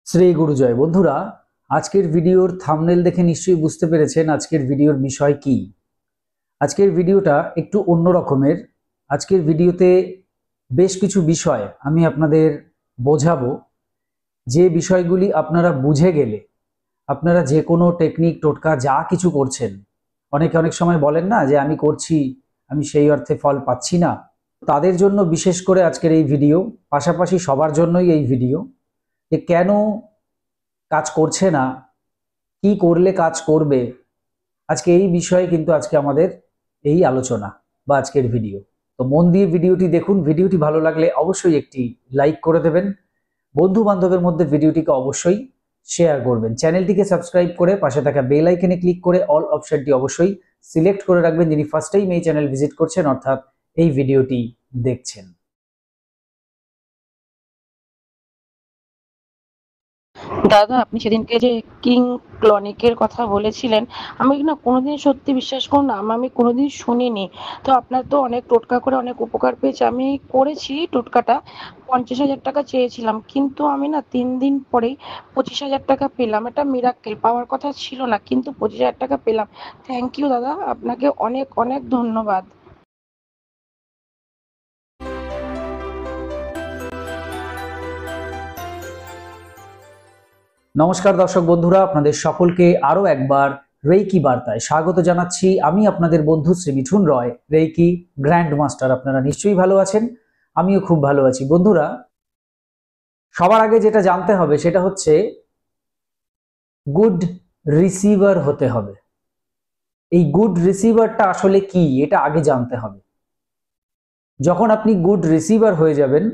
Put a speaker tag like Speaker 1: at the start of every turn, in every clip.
Speaker 1: শ্রী গুরুজয় বন্ধুরা, আজকের ভিডিওর থাম্বনেল দেখে নিশ্চয়ই বুঝতে পেরেছেন আজকের ভিডিওর বিষয় কি। আজকের ভিডিওটা একটু অন্য রকমের। আজকের ভিডিওতে বেশ কিছু বিষয় আমি আপনাদের বোঝাবো, যে বিষয়গুলি আপনারা বুঝে গেলে আপনারা যে কোনো টেকনিক টোটকা যা কিছু করছেন, অনেকে অনেক সময় বলেন না যে আমি করছি, আমি সেই অর্থে ফল পাচ্ছি না, তাদের জন্য বিশেষ করে আজকের এই ভিডিও। পাশাপাশি সবার জন্যই এই ভিডিও, যে কেন কাজ করছে না, কি করলে কাজ করবে। আজকে এই বিষয়ে কিন্তু আজকে আমাদের এই আলোচনা বা আজকের ভিডিও। তো মন দিয়ে ভিডিওটি দেখুন। ভিডিওটি ভালো লাগলে অবশ্যই একটি লাইক করে দেবেন, বন্ধু বান্ধবের মধ্যে ভিডিওটিকে অবশ্যই শেয়ার করবেন, চ্যানেলটিকে সাবস্ক্রাইব করে পাশে থাকা বেল আইকনে ক্লিক করে অল অপশনটি অবশ্যই সিলেক্ট করে রাখবেন, যিনি ফার্স্ট টাইম এই চ্যানেল ভিজিট করছেন অর্থাৎ এই ভিডিওটি দেখছেন।
Speaker 2: দাদা, আপনি সেদিনকে যে কিং ক্লনিকের কথা বলেছিলেন, আমি না কোনোদিন, সত্যি বিশ্বাস করুন না, আমি কোনোদিন শুনিনি। তো আপনার তো অনেক টোটকা করে অনেক উপকার পেয়েছে। আমি করেছি টোটকাটা। 50,000 টাকা চেয়েছিলাম, কিন্তু আমি না 3 দিন পরেই 25,000 টাকা পেলাম। এটা মিরাক্কেল, পাওয়ার কথা ছিল না, কিন্তু 25,000 টাকা পেলাম। থ্যাংক ইউ দাদা, আপনাকে অনেক অনেক ধন্যবাদ।
Speaker 1: নমস্কার দর্শক বন্ধুরা, আপনাদের সকলকে আরো একবার রেইকি বার্তায় স্বাগত জানাচ্ছি। আমি আপনাদের বন্ধু শ্রী মিঠুন রয়, রেইকি গ্র্যান্ড মাস্টার। আপনারা নিশ্চয়ই ভালো আছেন, আমিও খুব ভালো আছি। বন্ধুরা, সবার আগে যেটা জানতে হবে সেটা হচ্ছে গুড রিসিভার হতে হবে। এই গুড রিসিভারটা আসলে কি, এটা আগে জানতে হবে। যখন আপনি গুড রিসিভার হয়ে যাবেন,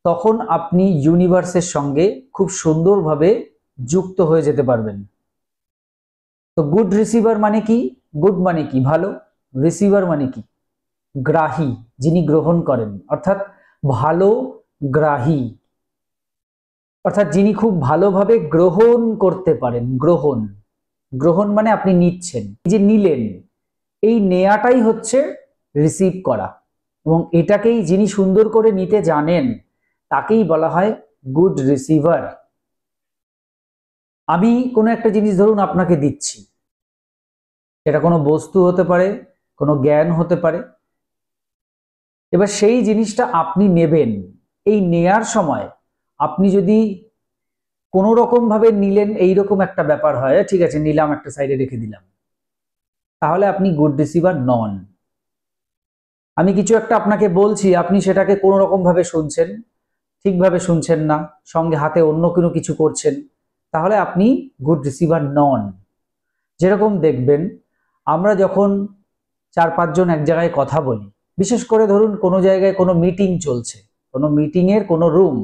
Speaker 1: তখন আপনি ইউনিভার্সের সঙ্গে খুব সুন্দরভাবে যুক্ত হয়ে যেতে পারবেন। তো গুড রিসিভার মানে কি? গুড মানে কি ভালো, রিসিভার মানে কি গ্রাহী, যিনি গ্রহণ করেন, অর্থাৎ ভালো গ্রাহী, অর্থাৎ যিনি খুব ভালোভাবে গ্রহণ করতে পারেন। গ্রহণ, গ্রহণ মানে আপনি নিচ্ছেন, এই যে নিলেন, এই নেয়াটাই হচ্ছে রিসিভ করা। এবং এটাকেই যিনি সুন্দর করে নিতে জানেন, তাকেই বলা হয় গুড রিসিভার। আমি কোনো একটা জিনিস ধরুন আপনাকে দিচ্ছি, এটা কোনো বস্তু হতে পারে, কোনো জ্ঞান হতে পারে। এবার সেই জিনিসটা আপনি নেবেন, এই নেয়ার সময় আপনি যদি কোনো রকম ভাবে নিলেন, এইরকম একটা ব্যাপার হয়, ঠিক আছে নিলাম, একটা সাইডে রেখে দিলাম, তাহলে আপনি গুড রিসিভার নন। আমি কিছু একটা আপনাকে বলছি, আপনি সেটাকে কোনো রকম ভাবে শুনছেন, ঠিকভাবে শুনছেন না, সঙ্গে হাতে অন্য কোনো কিছু করছেন, তাহলে আপনি গুড রিসিভার নন। যেরকম দেখবেন, আমরা যখন 4-5 জন এক জায়গায় কথা বলি, বিশেষ করে ধরুন কোনো জায়গায় কোনো মিটিং চলছে, কোনো মিটিং এর কোনো রুম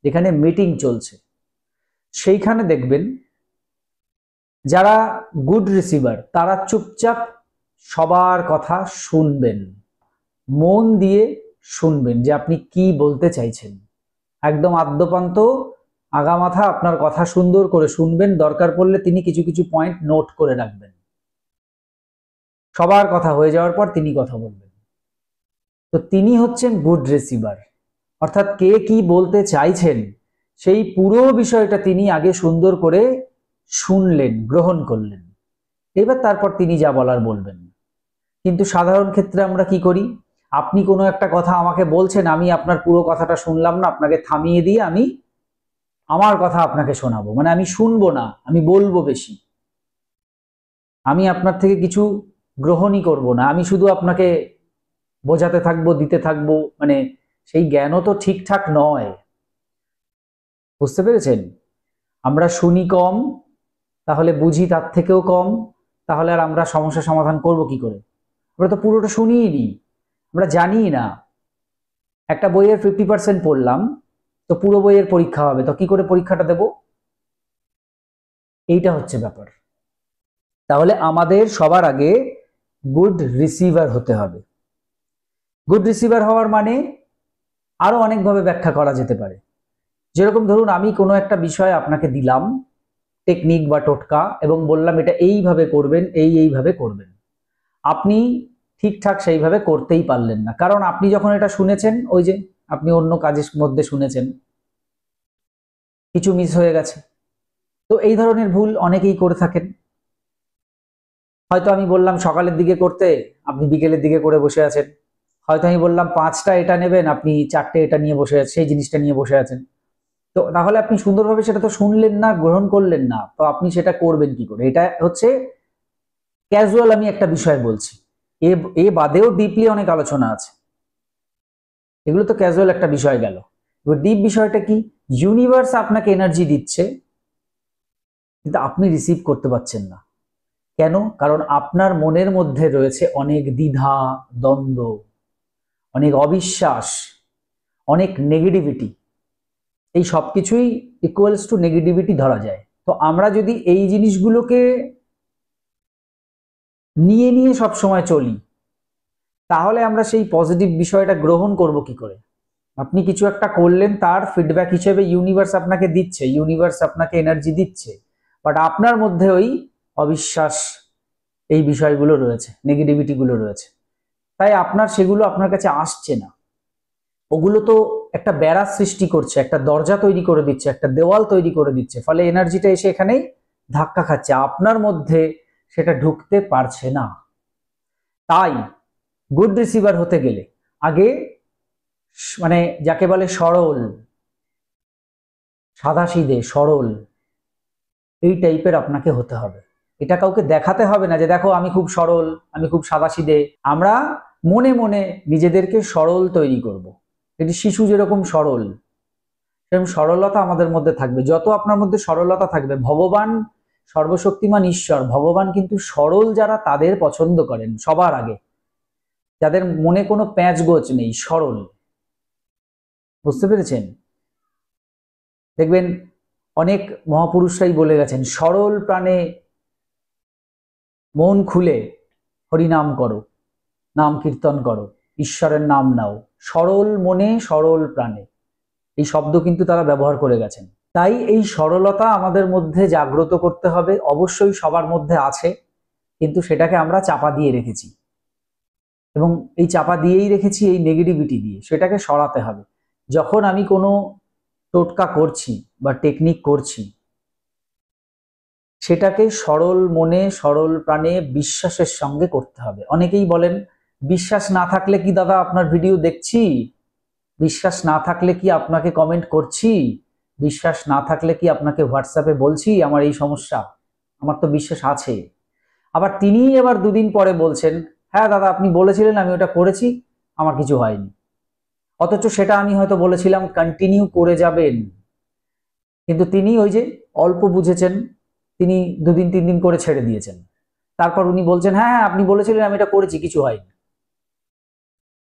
Speaker 1: যেখানে মিটিং চলছে, সেইখানে দেখবেন যারা গুড রিসিভার তারা চুপচাপ সবার কথা শুনবেন, মন দিয়ে শুনবেন যে আপনি কি বলতে চাইছেন। একদম আদ্যপান্ত আগামাথা আপনার কথা সুন্দর করে শুনবেন, দরকার পড়লে তিনি কিছু কিছু পয়েন্ট নোট করে রাখবেন। সবার কথা হয়ে যাওয়ার পর তিনি কথা বলবেন। তো তিনি হচ্ছেন গুড রিসিভার, অর্থাৎ কে কি বলতে চাইছেন সেই পুরো বিষয়টা তিনি আগে সুন্দর করে শুনলেন, গ্রহণ করলেন, এবার তারপর তিনি যা বলার বলবেন। কিন্তু সাধারণ ক্ষেত্রে আমরা কি করি, আপনি কোনো একটা কথা আমাকে বলছেন, আমি আপনার পুরো কথাটা শুনলাম না, আপনাকে থামিয়ে দিয়ে আমি আমার কথা আপনাকে শোনাবো, মানে আমি শুনবো না, আমি বলবো বেশি, আমি আপনার থেকে কিছু গ্রহণই করব না, আমি শুধু আপনাকে বোঝাতে থাকবো, দিতে থাকবো, মানে সেই জ্ঞানও তো ঠিকঠাক নয়। বুঝতে পেরেছেন? আমরা শুনি কম, তাহলে বুঝি তার থেকেও কম, তাহলে আর আমরা সমস্যা সমাধান করব কি করে? আমরা তো পুরোটা শুনিই নি, আমরা জানিই না। একটা বইয়ের 50% পড়লাম, তো পুরো বইয়ের পরীক্ষা হবে, তো কি করে পরীক্ষাটা দেব? এইটা হচ্ছে ব্যাপার। তাহলে আমাদের সবার আগে গুড রিসিভার হতে হবে। গুড রিসিভার হওয়ার মানে আরো অনেকভাবে ব্যাখ্যা করা যেতে পারে। যেরকম ধরুন, আমি কোনো একটা বিষয় আপনাকে দিলাম, টেকনিক বা টোটকা, এবং বললাম এটা এইভাবে করবেন, এইভাবে করবেন। আপনি ঠিকঠাক সেইভাবে করতেই পারলেন না, কারণ আপনি যখন এটা শুনেছেন, ওই যে আপনি অন্য কাজের মধ্যে শুনেছেন, কিছু মিস হয়ে গেছে। তো এই ধরনের ভুল অনেকেই করে থাকেন। হয়তো আমি বললাম সকালের দিকে করতে, আপনি বিকেলের দিকে করে বসে আছেন। হয়তো আমি বললাম 5টা এটা নেবেন, আপনি 4টে এটা নিয়ে বসে আছেন, সেই জিনিসটা নিয়ে বসে আছেন। তো তাহলে আপনি সুন্দরভাবে সেটা তো শুনলেন না, গ্রহণ করলেন না, তো আপনি সেটা করবেন কি করে? এটা হচ্ছে ক্যাজুয়াল আমি একটা বিষয় বলছি, এ এ বাদেও ডিপলি অনেক আলোচনা আছে। এগুলো তো ক্যাজুয়াল একটা বিষয় গেল। এবার ডিপ বিষয়টা কি? ইউনিভার্স আপনাকে এনার্জি দিচ্ছে, কিন্তু আপনি রিসিভ করতে পারছেন না। কেন? কারণ আপনার মনের মধ্যে রয়েছে অনেক দ্বিধা, দ্বন্দ্ব, অনেক অবিশ্বাস, অনেক নেগেটিভিটি। এই সব কিছুই ইকুয়ালস টু নেগেটিভিটি ধরা যায়। তো আমরা যদি এই জিনিসগুলোকে নিয়ে নিয়ে সব সময় চলি, তাহলে আমরা সেই পজিটিভ বিষয়টা গ্রহণ করব কি করে? আপনি কিছু একটা করলেন, তার ফিডব্যাক হিসেবে ইউনিভার্স আপনাকে দিচ্ছে, ইউনিভার্স আপনাকে এনার্জি দিচ্ছে, বাট আপনার মধ্যে ওই অবিশ্বাস, এই বিষয়গুলো রয়েছে, নেগেটিভিটি গুলো রয়েছে, তাই আপনার সেগুলো আপনার কাছে আসছে না। ওগুলো তো একটা বেড়া সৃষ্টি করছে, একটা দরজা তৈরি করে দিচ্ছে, একটা দেওয়াল তৈরি করে দিচ্ছে, ফলে এনার্জিটা এসে এখানেই ধাক্কা খাচ্ছে, আপনার মধ্যে সেটা ঢুকতে পারছে না। তাই গুড রিসিভার হতে গেলে আগে মানে যাকে বলে সরল, সাদাসিধে সরল, এই টাইপের আপনাকে হতে হবে। এটা কাউকে দেখাতে হবে না যে দেখো আমি খুব সরল, আমি খুব সাদাসিধে। আমরা মনে মনে নিজেদেরকে সরল তৈরি করব। এটি শিশু যেরকম সরল, সেরকম সরলতা আমাদের মধ্যে থাকবে। যত আপনার মধ্যে সরলতা থাকবে, ভগবান, সর্বশক্তিমান ঈশ্বর ভগবান কিন্তু সরল যারা তাদের পছন্দ করেন সবার আগে, যাদের মনে কোনো প্যাঁচ গোছ নেই, সরল। বুঝতে পেরেছেন? দেখবেন অনেক মহাপুরুষরাই বলে গেছেন, সরল প্রাণে মন খুলে হরিনাম করো, নাম কীর্তন করো, ঈশ্বরের নাম নাও, সরল মনে সরল প্রাণে। এই শব্দ কিন্তু তারা ব্যবহার করে গেছেন। তাই এই সরলতা আমাদের মধ্যে জাগ্রত করতে হবে। অবশ্যই সবার মধ্যে আছে, কিন্তু সেটাকে আমরা চাপা দিয়ে রেখেছি, এবং এই চাপা দিয়েই রেখেছি এই নেগেটিভিটি দিয়ে। সেটাকে সরাতে হবে। যখন আমি কোনো টোটকা করছি বা টেকনিক করছি, সেটাকে সরল মনে সরল প্রাণে বিশ্বাসের সঙ্গে করতে হবে। অনেকেই বলেন বিশ্বাস না থাকলে কি দাদা আপনার ভিডিও দেখছি, বিশ্বাস না থাকলে কি আপনাকে কমেন্ট করছি, বিশ্বাস না থাকলে কি আপনাকে হোয়াটসঅ্যাপে বলছি আমার এই সমস্যা? আমার তো বিশ্বাস আছে। আবার তিনি এবার 2 দিন পরে বলছেন, হ্যাঁ দাদা আপনি বলেছিলেন, আমি ওটা করেছি, আমার কিছু হয়নি। অথচ সেটা আমি হয়তো বলেছিলাম কন্টিনিউ করে যাবেন, কিন্তু তিনি ওই যে অল্প বুঝেছেন, তিনি 2 দিন 3 দিন করে ছেড়ে দিয়েছেন। তারপর উনি বলছেন, হ্যাঁ হ্যাঁ আপনি বলেছিলেন আমি এটা করেছি, কিছু হয়নি।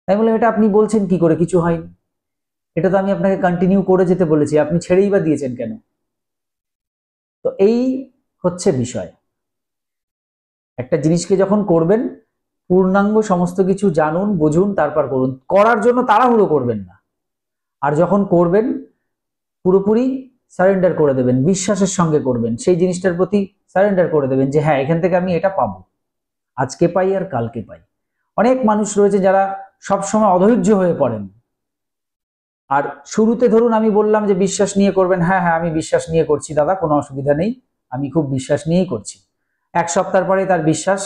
Speaker 1: তাই বললাম, এটা আপনি বলছেন কি করে কিছু হয়নি? এটা তো আমি আপনাকে কন্টিনিউ করে যেতে বলেছি, আপনি ছেড়েই বা দিয়েছেন কেন? তো এই হচ্ছে বিষয়। একটা জিনিসকে যখন করবেন, পূর্ণাঙ্গ সমস্ত কিছু জানুন, বুঝুন, তারপর করুন। করার জন্য তাড়াহুড়ো করবেন না। আর যখন করবেন, পুরোপুরি সারেন্ডার করে দেবেন, বিশ্বাসের সঙ্গে করবেন, সেই জিনিসটার প্রতি সারেন্ডার করে দেবেন যে হ্যাঁ এখান থেকে আমি এটা পাবো, আজকে পাই আর কালকে পাই। অনেক মানুষ রয়েছে যারা সবসময় অধৈর্য হয়ে পড়েন। আর শুরুতে ধরুন আমি বললাম যে বিশ্বাস নিয়ে করবেন, হ্যাঁ হ্যাঁ আমি বিশ্বাস নিয়ে করছি দাদা, কোনো অসুবিধা নেই, আমি খুব বিশ্বাস নিয়েই করছি। 1 সপ্তাহ পরে তার বিশ্বাস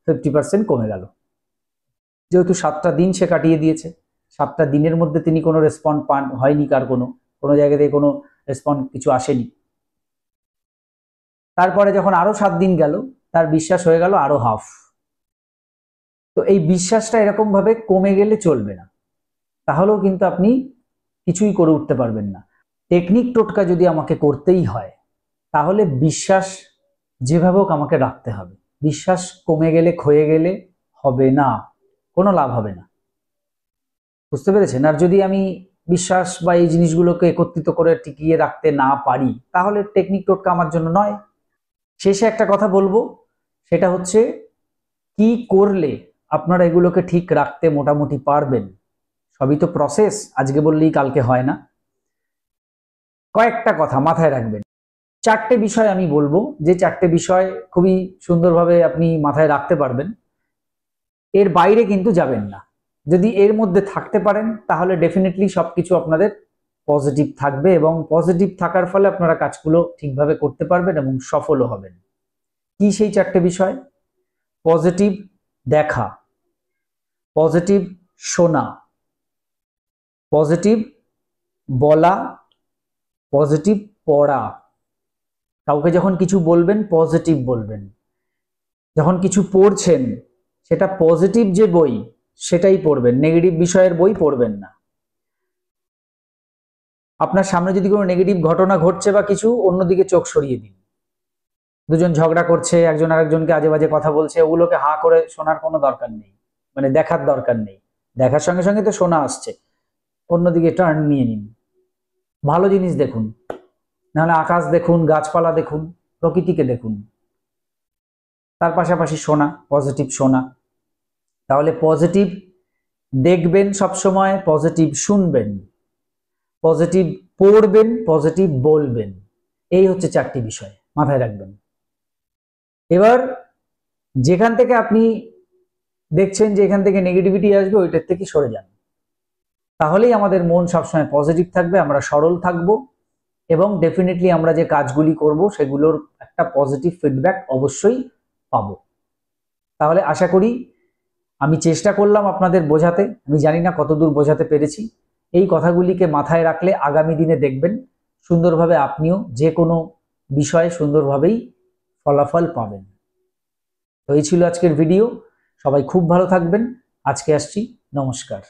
Speaker 1: 50% কমে গেল, যেহেতু 7টা দিন সে কাটিয়ে দিয়েছে। 7টা দিনের মধ্যে তিনি কোনো রেসপন্স পান হয়নি, কার কোনো জায়গা থেকে কোনো রেসপন্স কিছু আসেনি। তারপরে যখন আরো 7 দিন গেল, তার বিশ্বাস হয়ে গেল আরো হাফ। তো এই বিশ্বাসটা এরকম ভাবে কমে গেলে চলবে না, তাহলেও কিন্তু আপনি কিছুই করে উঠতে পারবেন না। টেকনিক টোটকা যদি আমাকে করতেই হয়, তাহলে বিশ্বাস যেভাবে হোক আমাকে রাখতে হবে। বিশ্বাস কমে গেলে, ক্ষয়ে গেলে হবে না, কোনো লাভ হবে না। বুঝতে পেরেছেন? আর যদি আমি বিশ্বাস বা এই জিনিসগুলোকে একত্রিত করে টিকিয়ে রাখতে না পারি, তাহলে টেকনিক টোটকা আমার জন্য নয়। শেষে একটা কথা বলবো, সেটা হচ্ছে কি করলে আপনারা এগুলোকে ঠিক রাখতে মোটামুটি পারবেন। সবই তো প্রসেস, আজকে বললেই কালকে হয় না। কয়েকটা কথা মাথায় রাখবেন। 4টে বিষয় আমি বলবো, যে 4টে বিষয় খুবই সুন্দরভাবে আপনি মাথায় রাখতে পারবেন। এর বাইরে কিন্তু যাবেন না। যদি এর মধ্যে থাকতে পারেন, তাহলে ডেফিনেটলি সবকিছু আপনাদের পজিটিভ থাকবে এবং পজিটিভ থাকার ফলে আপনারা কাজগুলো ঠিকভাবে করতে পারবেন এবং সফলও হবেন। কি সেই 4টে বিষয়? পজিটিভ দেখা, পজিটিভ শোনা, পজিটিভ বলা, পজিটিভ পড়া। কাউকে যখন কিছু বলবেন পজিটিভ বলবেন। যখন কিছু পড়ছেন সেটা পজিটিভ যে বই সেটাই পড়বেন, নেগেটিভ বিষয়ের বই পড়বেন না। আপনার সামনে যদি কোনো নেগেটিভ ঘটনা ঘটছে বা কিছু, অন্যদিকে চোখ সরিয়ে দিন। দুজন ঝগড়া করছে, একজন আরেকজনকে আজে বাজে কথা বলছে, ওগুলোকে হাঁ করে শোনার কোনো দরকার নেই, মানে দেখার দরকার নেই। দেখার সঙ্গে সঙ্গে তো শোনা আসছে, অন্যদিকে টার্ন নিয়ে নিন, ভালো জিনিস দেখুন, নাহলে আকাশ দেখুন, গাছপালা দেখুন, প্রকৃতিকে দেখুন, তার পাশাপাশি শোনা, পজিটিভ শোনা। তাহলে পজিটিভ দেখবেন সবসময়, পজিটিভ শুনবেন, পজিটিভ পড়বেন, পজিটিভ বলবেন। এই হচ্ছে 4টি বিষয়, মাথায় রাখবেন। এবার যেখান থেকে আপনি দেখছেন যে এখান থেকে নেগেটিভিটি আসবে, ওইটার থেকে সরে যান। তাহলেই আমাদের মন সবসময় পজিটিভ থাকবে, আমরা সরল থাকবো এবং ডেফিনেটলি আমরা যে কাজগুলি করব সেগুলোর একটা পজিটিভ ফিডব্যাক অবশ্যই পাবো। তাহলে আশা করি আমি চেষ্টা করলাম আপনাদের বোঝাতে, আমি জানি না কতদূর বোঝাতে পেরেছি। এই কথাগুলিকে মাথায় রাখলে আগামী দিনে দেখবেন সুন্দরভাবে আপনিও যে কোনো বিষয়ে সুন্দরভাবেই ফলাফল পাবেন। তো এই ছিল আজকের ভিডিও। সবাই খুব ভালো থাকবেন। আজকে আসছি, নমস্কার।